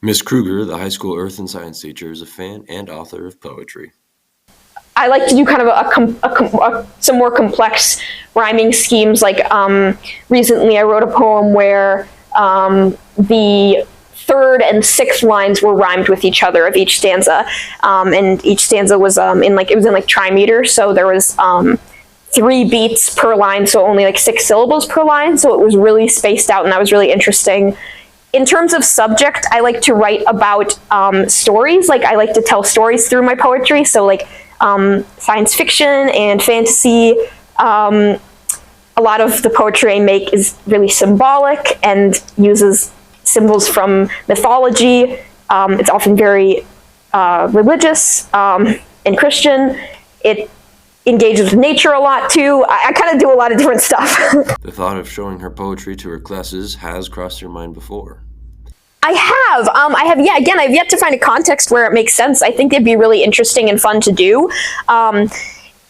Miss Krueger, the high school earth and science teacher, is a fan and author of poetry. I like to do kind of some more complex rhyming schemes. Like recently I wrote a poem where the third and sixth lines were rhymed with each other of each stanza, and each stanza was in like trimeter, so there was 3 beats per line, so only like 6 syllables per line, so it was really spaced out, and that was really interesting. In terms of subject, I like to write about stories. Like I like to tell stories through my poetry, so like science fiction and fantasy. A lot of the poetry I make is really symbolic and uses symbols from mythology. It's often very religious and Christian. It engages with nature a lot too. I kind of do a lot of different stuff. The thought of showing her poetry to her classes has crossed your mind before. I have, again, I've yet to find a context where it makes sense. I think it'd be really interesting and fun to do. I've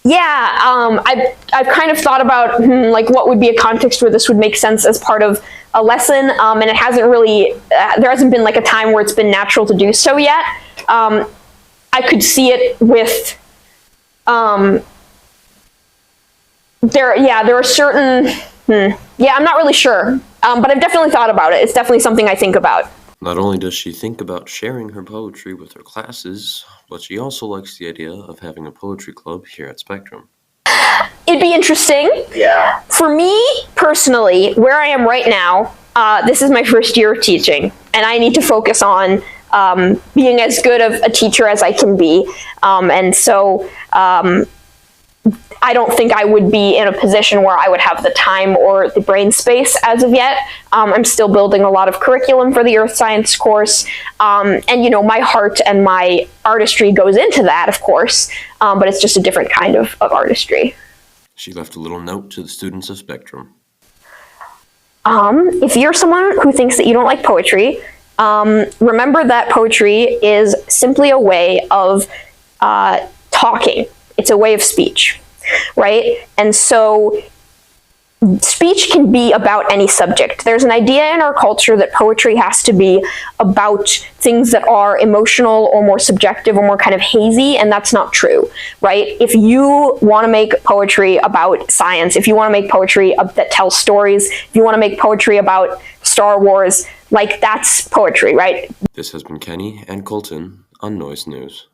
kind of thought about like what would be a context where this would make sense as part of a lesson, and it hasn't really, there hasn't been like a time where it's been natural to do so yet. I could see it with, there are certain, I'm not really sure, but I've definitely thought about it. It's definitely something I think about. Not only does she think about sharing her poetry with her classes, but she also likes the idea of having a poetry club here at Spectrum. It'd be interesting. Yeah. For me, personally, where I am right now, this is my first year of teaching, and I need to focus on being as good of a teacher as I can be. And so I don't think I would be in a position where I would have the time or the brain space as of yet. I'm still building a lot of curriculum for the earth science course. And, my heart and my artistry goes into that, of course, but it's just a different kind of artistry. She left a little note to the students of Spectrum. If you're someone who thinks that you don't like poetry, remember that poetry is simply a way of talking. It's a way of speech, right? And so speech can be about any subject. There's an idea in our culture that poetry has to be about things that are emotional or more subjective or more kind of hazy, and that's not true, right? If you want to make poetry about science, if you want to make poetry that tells stories, if you want to make poetry about Star Wars, like that's poetry, right? This has been Kenny and Colton on Noise News.